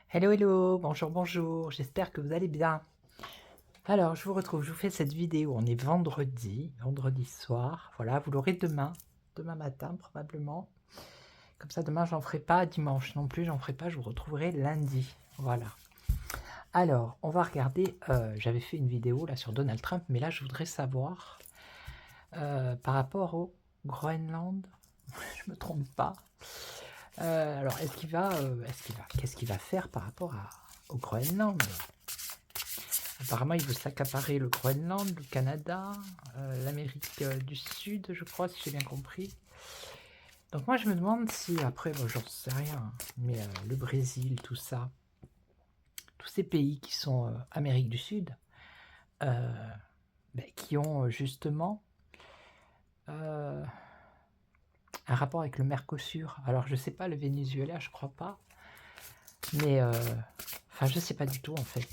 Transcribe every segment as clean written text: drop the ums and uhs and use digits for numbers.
Hello, hello, bonjour, bonjour, j'espère que vous allez bien. Alors, je vous retrouve, je vous fais cette vidéo, on est vendredi soir, voilà, vous l'aurez demain matin probablement. Comme ça, demain, j'en ferai pas, dimanche non plus, j'en ferai pas, je vous retrouverai lundi, voilà. Alors, on va regarder, j'avais fait une vidéo là sur Donald Trump, mais là, je voudrais savoir, par rapport au Groenland, je me trompe pas. Alors, qu'est-ce qu'il va faire par rapport au Groenland? Apparemment, il veut s'accaparer le Groenland, le Canada, l'Amérique du Sud, je crois, si j'ai bien compris. Donc moi, je me demande si, après, bon, j'en sais rien, mais le Brésil, tout ça, tous ces pays qui sont Amérique du Sud, qui ont justement un rapport avec le Mercosur. Alors, je sais pas, le Venezuela, je crois pas, mais enfin, je sais pas du tout, en fait.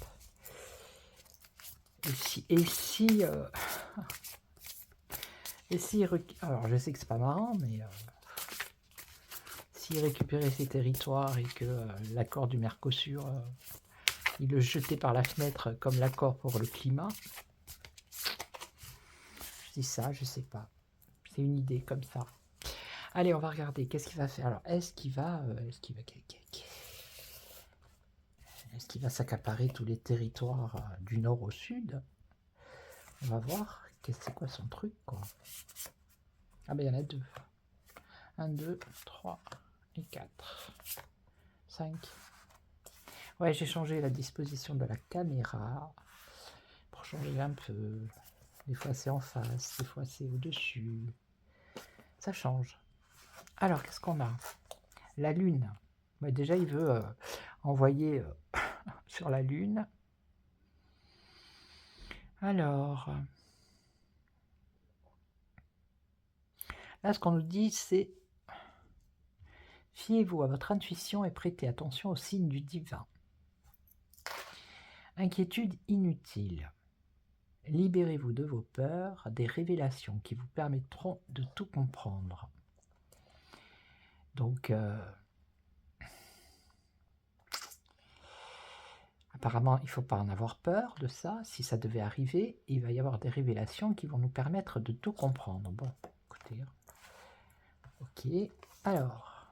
Alors je sais que c'est pas marrant, mais s'il récupérait ces territoires et que l'accord du Mercosur, il le jetait par la fenêtre comme l'accord pour le climat, je dis ça, je sais pas. C'est une idée comme ça. Allez, on va regarder, qu'est-ce qu'il va faire? Alors, est-ce qu'il va s'accaparer tous les territoires du nord au sud? On va voir, c'est quoi son truc, quoi. Ah ben, il y en a deux. 1, 2, 3 et 4. 5. Ouais, j'ai changé la disposition de la caméra pour changer un peu. Des fois c'est en face, des fois c'est au-dessus. Ça change. Alors, qu'est-ce qu'on a? La Lune. Ouais, déjà, il veut envoyer sur la Lune. Alors, là, ce qu'on nous dit, c'est fiez-vous à votre intuition et prêtez attention aux signes du divin. Inquiétude inutile. Libérez-vous de vos peurs, des révélations qui vous permettront de tout comprendre. Donc, apparemment, il ne faut pas en avoir peur de ça. Si ça devait arriver, il va y avoir des révélations qui vont nous permettre de tout comprendre. Bon, écoutez. Ok, alors,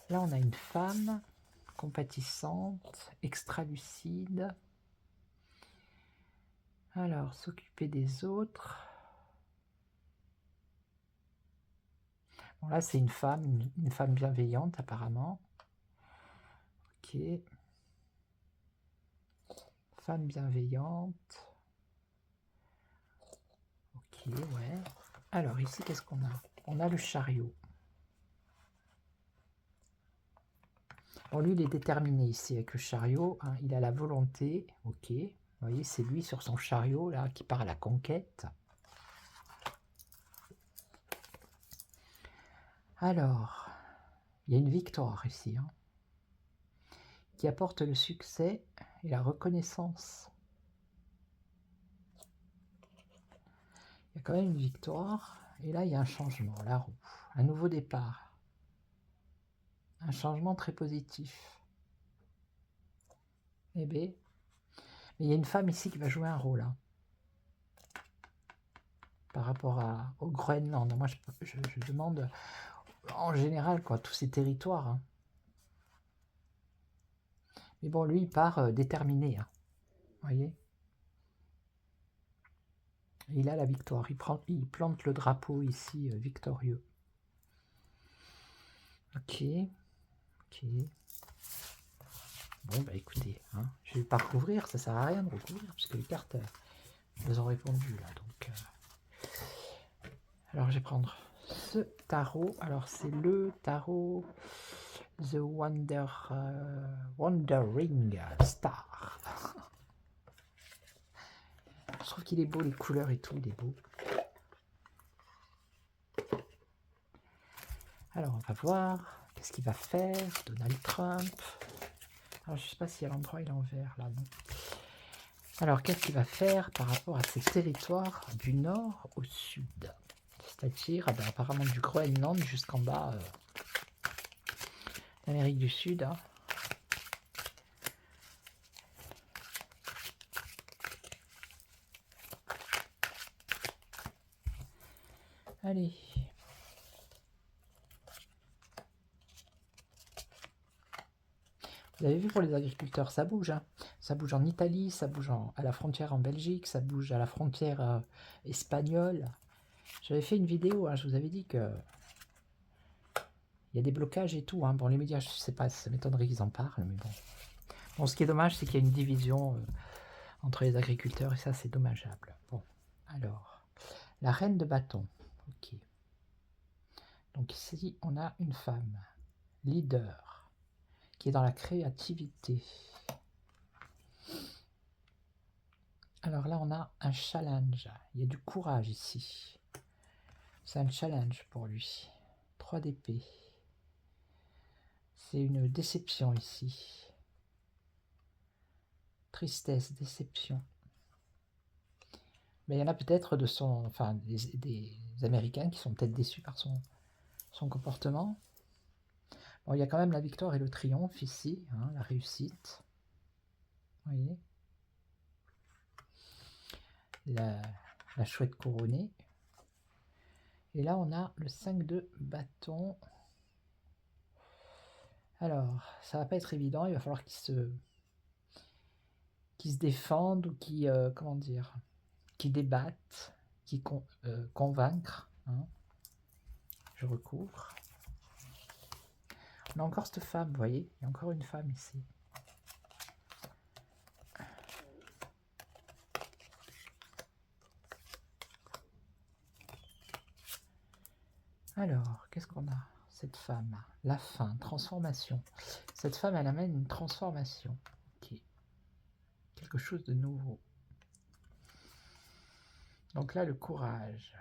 là on a une femme compatissante, extra-lucide. Alors, s'occuper des autres. Bon, là c'est une femme bienveillante apparemment. Ok. Femme bienveillante. Ok, ouais. Alors ici, qu'est-ce qu'on a? On a le chariot. Bon, lui, il est déterminé ici avec le chariot. Hein, il a la volonté. Ok. Vous voyez, c'est lui sur son chariot, là, qui part à la conquête. Alors, il y a une victoire ici, hein, qui apporte le succès et la reconnaissance. Il y a quand même une victoire. Et là, il y a un changement, la roue. Un nouveau départ. Un changement très positif. Eh bien, mais il y a une femme ici qui va jouer un rôle. Hein, par rapport au Groenland. Moi, je demande en général, quoi, tous ces territoires. Hein. Mais bon, lui, il part déterminé. Hein, vous voyez? Il a la victoire. Il plante le drapeau ici, victorieux. Ok. Ok. Bon, bah écoutez, hein, je vais pas recouvrir, ça sert à rien de recouvrir, puisque les cartes, elles ont répondu, là, donc... Alors, je vais prendre ce tarot. Alors, c'est le tarot The Wandering Star. Je trouve qu'il est beau, les couleurs et tout, il est beau. Alors, on va voir qu'est-ce qu'il va faire, Donald Trump. Alors, je ne sais pas si à l'endroit il est en vert, là, non. Alors, qu'est-ce qu'il va faire par rapport à ces territoires du nord au sud? C'est-à-dire, apparemment, du Groenland jusqu'en bas, d'Amérique du Sud. Hein. Allez. Vous avez vu pour les agriculteurs, ça bouge. Hein. Ça bouge en Italie, ça bouge à la frontière en Belgique, ça bouge à la frontière espagnole. J'avais fait une vidéo, hein, je vous avais dit que il y a des blocages et tout. Hein. Bon, les médias, je sais pas, ça m'étonnerait qu'ils en parlent, mais bon. Bon, ce qui est dommage, c'est qu'il y a une division entre les agriculteurs, et ça, c'est dommageable. Bon, alors, la reine de bâton. Ok. Donc ici, on a une femme, leader, qui est dans la créativité. Alors là, on a un challenge. Il y a du courage ici. C'est un challenge pour lui. 3 d'épée. C'est une déception ici. Tristesse, déception. Mais il y en a peut-être des Américains qui sont peut-être déçus par son comportement. Bon, il y a quand même la victoire et le triomphe ici, hein, la réussite. Vous voyez, la chouette couronnée. Et là, on a le 5 de bâton. Alors, ça va pas être évident. Il va falloir qu'il se défendent ou qui, comment dire, qui débattent, qui convaincre. Hein. Je recouvre. On a encore cette femme, vous voyez, il y a encore une femme ici. Alors, qu'est-ce qu'on a? Cette femme, la fin, transformation. Cette femme, elle amène une transformation. Ok. Quelque chose de nouveau. Donc là, le courage,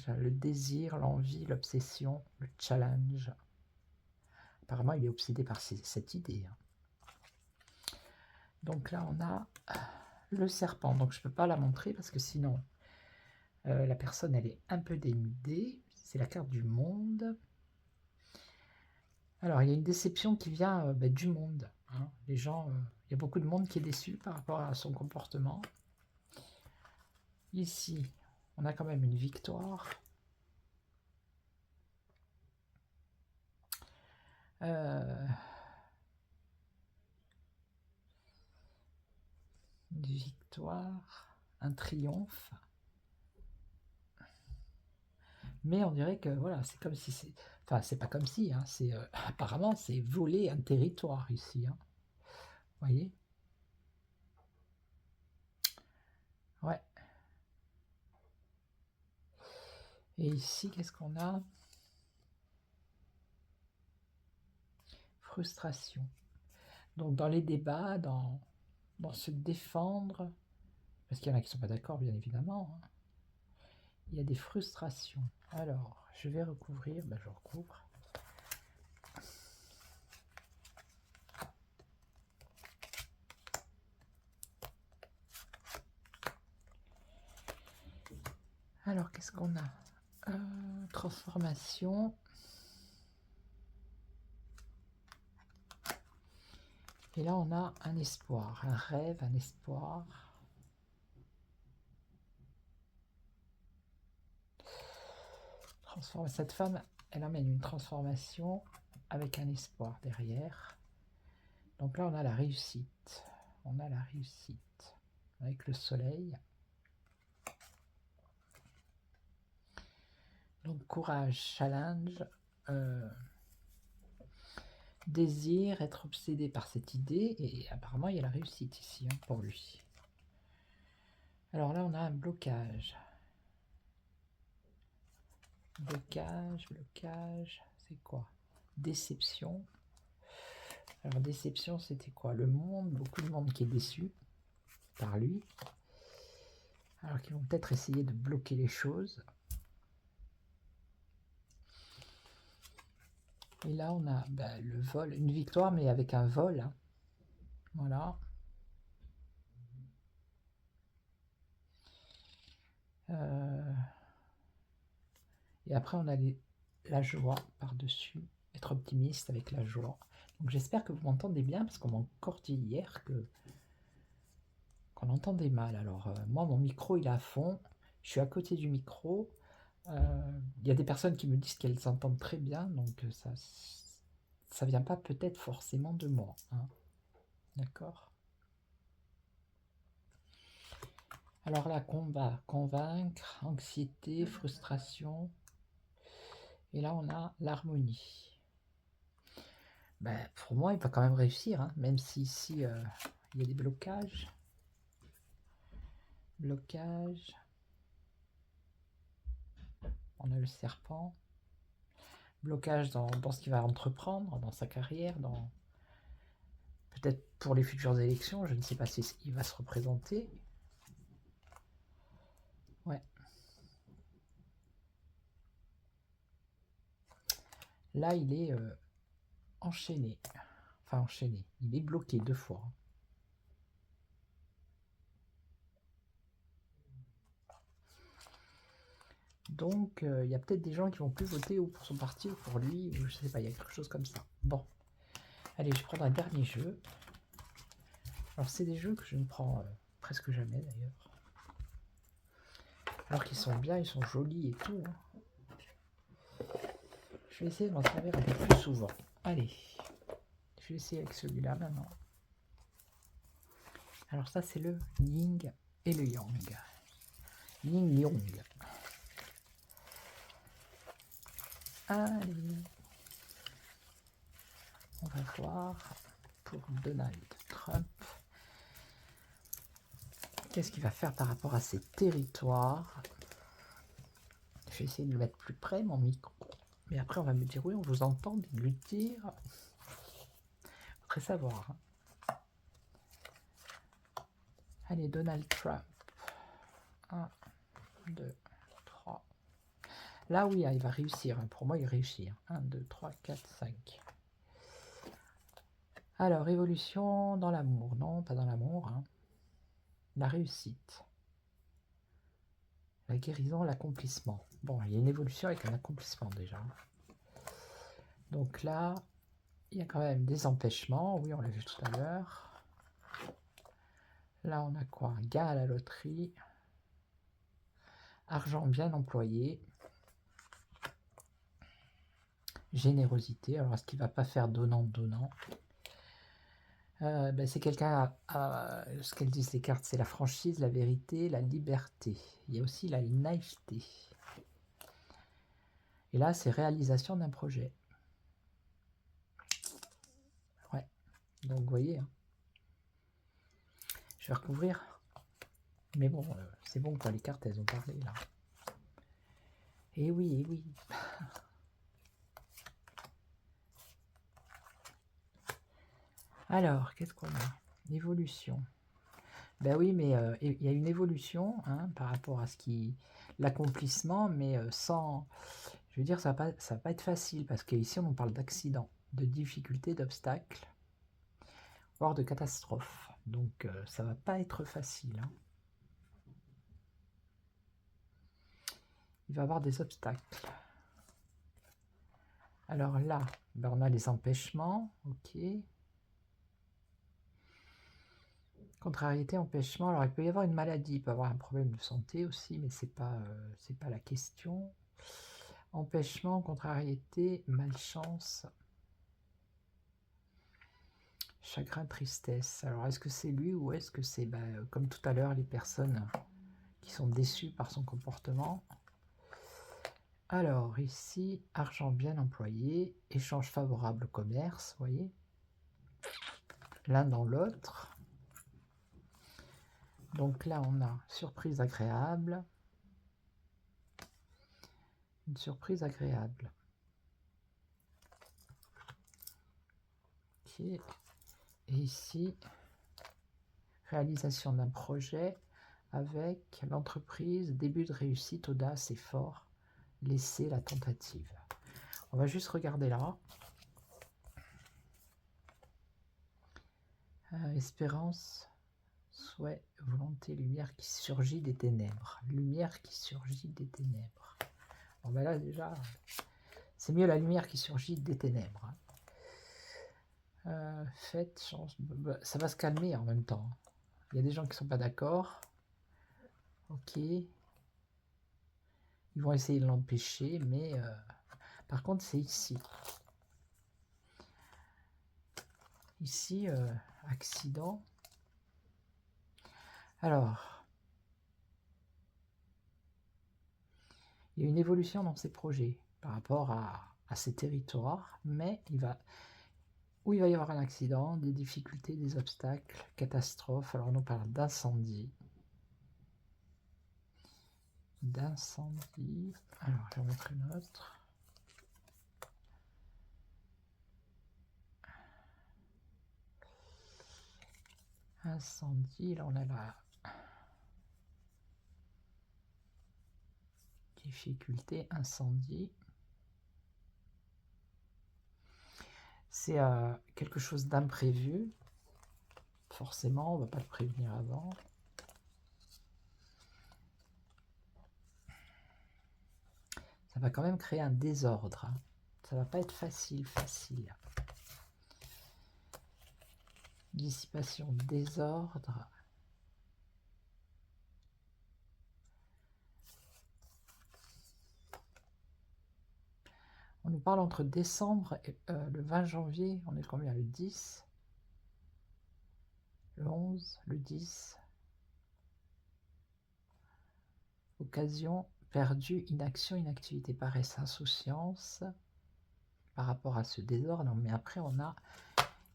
le désir, l'envie, l'obsession, le challenge. Apparemment, il est obsédé par cette idée. Hein. Donc là, on a le serpent. Donc je ne peux pas la montrer parce que sinon, la personne, elle est un peu dénudée. C'est la carte du monde. Alors, il y a une déception qui vient du monde. Hein. Les gens, il y a beaucoup de monde qui est déçu par rapport à son comportement. Ici, on a quand même une victoire. Une victoire, un triomphe. Mais on dirait que voilà, c'est comme si c'est... Enfin, c'est pas comme si, hein, c'est apparemment c'est voler un territoire ici. Hein. Vous voyez? Ouais. Et ici, qu'est-ce qu'on a? Frustration. Donc dans les débats, dans se défendre, parce qu'il y en a qui ne sont pas d'accord, bien évidemment, hein, il y a des frustrations. Alors, je vais recouvrir, je recouvre. Alors, qu'est-ce qu'on a? Transformation. Et là, on a un espoir, un rêve, un espoir. Cette femme, elle amène une transformation avec un espoir derrière. Donc là, on a la réussite. On a la réussite avec le soleil. Donc courage, challenge. Désir, être obsédé par cette idée, et apparemment il y a la réussite ici hein, pour lui. Alors là on a un blocage. Blocage, c'est quoi? Déception. Alors déception c'était quoi? Le monde, beaucoup de monde qui est déçu par lui. Alors qu'ils vont peut-être essayer de bloquer les choses. Et là, on a le vol, une victoire, mais avec un vol. Hein. Voilà. Et après, on a la joie par-dessus. Être optimiste avec la joie. Donc j'espère que vous m'entendez bien, parce qu'on m'a encore dit hier qu'on entendait mal. Alors, moi, mon micro, il est à fond. Je suis à côté du micro. Il y a des personnes qui me disent qu'elles s'entendent très bien, donc ça vient pas peut-être forcément de moi. Hein. D'accord. Alors là, combat, convaincre, anxiété, frustration. Et là, on a l'harmonie. Pour moi, il va quand même réussir, hein, même si ici, il y a des blocages. Blocage. On a le serpent. Blocage dans ce qu'il va entreprendre, dans sa carrière, peut-être pour les futures élections. Je ne sais pas si il va se représenter. Ouais. Là, il est enchaîné. Enfin, enchaîné. Il est bloqué 2 fois. Donc, il y a peut-être des gens qui vont plus voter ou pour son parti ou pour lui, ou je sais pas, il y a quelque chose comme ça. Bon. Allez, je vais prendre un dernier jeu. Alors, c'est des jeux que je ne prends presque jamais, d'ailleurs. Alors qu'ils sont bien, ils sont jolis et tout. Hein. Je vais essayer de m'en servir un peu plus souvent. Allez. Je vais essayer avec celui-là maintenant. Alors ça, c'est le Yin et le Yang. Yin Yang. Allez. On va voir pour Donald Trump. Qu'est-ce qu'il va faire par rapport à ses territoires? Je vais essayer de le mettre plus près, mon micro. Mais après, on va me dire, oui, on vous entend déglutir. Faudrait savoir. Hein. Allez, Donald Trump. 1, 2, 3. Là, oui, il va réussir. Pour moi, il réussit. 1, 2, 3, 4, 5. Alors, évolution dans l'amour. Non, pas dans l'amour. Hein. La réussite. La guérison, l'accomplissement. Bon, il y a une évolution avec un accomplissement déjà. Donc là, il y a quand même des empêchements. Oui, on l'a vu tout à l'heure. Là, on a quoi? Gain à la loterie. Argent bien employé. Générosité. Alors, est-ce qu'il ne va pas faire donnant-donnant? C'est quelqu'un, ce qu'elles disent les cartes, c'est la franchise, la vérité, la liberté. Il y a aussi la naïveté. Et là, c'est réalisation d'un projet. Ouais. Donc, vous voyez, hein. Je vais recouvrir. Mais bon, c'est bon, quoi, les cartes, elles ont parlé, là. Eh oui, eh oui. Alors, qu'est-ce qu'on a? Évolution. Ben oui, mais il y a une évolution hein, par rapport à l'accomplissement, mais sans... Je veux dire, ça va pas être facile, parce qu'ici, on parle d'accident, de difficultés, d'obstacles, voire de catastrophes. Donc, ça va pas être facile. Hein. Il va y avoir des obstacles. Alors là, on a les empêchements, ok. Contrariété, empêchement. Alors, il peut y avoir une maladie, il peut y avoir un problème de santé aussi, mais c'est pas la question. Empêchement, contrariété, malchance, chagrin, tristesse. Alors, est-ce que c'est lui ou est-ce que c'est, comme tout à l'heure, les personnes qui sont déçues par son comportement? Alors ici, argent bien employé, échange favorable au commerce, vous voyez, l'un dans l'autre. Donc là, on a surprise agréable, une surprise agréable. Ok. Et ici, réalisation d'un projet avec l'entreprise, début de réussite, audace, effort, laisser la tentative. On va juste regarder là. Espérance, souhait, volonté, lumière qui surgit des ténèbres. Lumière qui surgit des ténèbres. Bon ben là déjà, c'est mieux la lumière qui surgit des ténèbres. Faites, chance, ça va se calmer en même temps. Il y a des gens qui sont pas d'accord. Ok. Ils vont essayer de l'empêcher, mais par contre c'est ici. Ici, accident. Alors, il y a une évolution dans ces projets par rapport à ces territoires, mais il va y avoir un accident, des difficultés, des obstacles, catastrophes. Alors on nous parle d'incendie. D'incendie. Alors je vais en mettre une autre. Incendie, là on a la difficulté, incendie. C'est quelque chose d'imprévu. Forcément, on ne va pas le prévenir avant. Ça va quand même créer un désordre. Hein. Ça va pas être facile. Dissipation, désordre. On nous parle entre décembre et le 20 janvier. On est combien? Le 10, le 11, le 10. Occasion perdue, inaction, inactivité, paresse, insouciance. Par rapport à ce désordre, mais après on a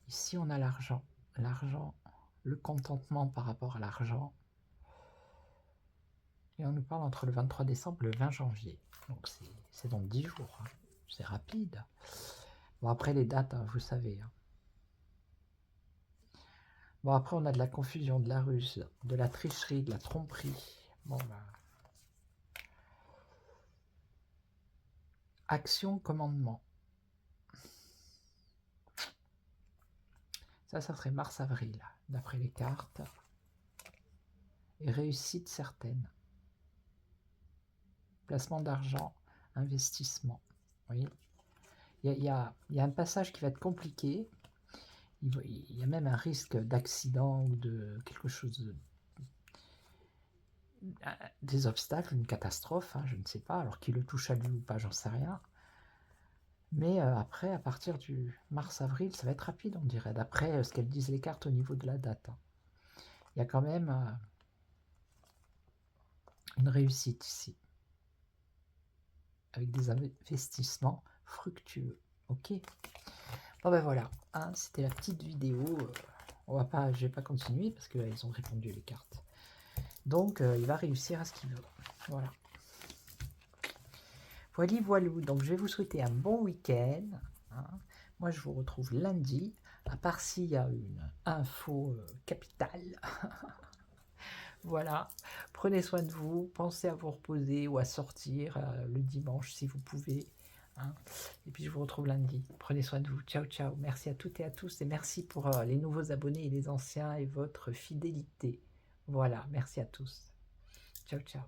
ici on a l'argent, le contentement par rapport à l'argent, et on nous parle entre le 23 décembre et le 20 janvier, donc c'est dans 10 jours, hein. C'est rapide. Bon après les dates, hein, vous savez, hein. Bon après on a de la confusion, de la ruse, de la tricherie, de la tromperie. Bon bah, action, commandement. Ça serait mars-avril, d'après les cartes. Et réussite certaine. Placement d'argent, investissement. Vous voyez, il y a un passage qui va être compliqué. Il y a même un risque d'accident ou de quelque chose, des obstacles, une catastrophe, hein, je ne sais pas. Alors qu'il le touche à lui ou pas, j'en sais rien. Mais après, à partir du mars-avril, ça va être rapide, on dirait, d'après ce qu'elles disent les cartes au niveau de la date. Hein. Il y a quand même une réussite ici, avec des investissements fructueux. Ok. Bon ben voilà, hein, c'était la petite vidéo. Je vais pas continuer parce qu'ils ont répondu les cartes. Donc il va réussir à ce qu'il veut. Voilà. Voilou. Donc je vais vous souhaiter un bon week-end. Hein. Moi je vous retrouve lundi. À part s'il y a une info capitale. Voilà. Prenez soin de vous. Pensez à vous reposer ou à sortir le dimanche si vous pouvez. Hein. Et puis je vous retrouve lundi. Prenez soin de vous. Ciao, ciao. Merci à toutes et à tous. Et merci pour les nouveaux abonnés et les anciens et votre fidélité. Voilà. Merci à tous. Ciao, ciao.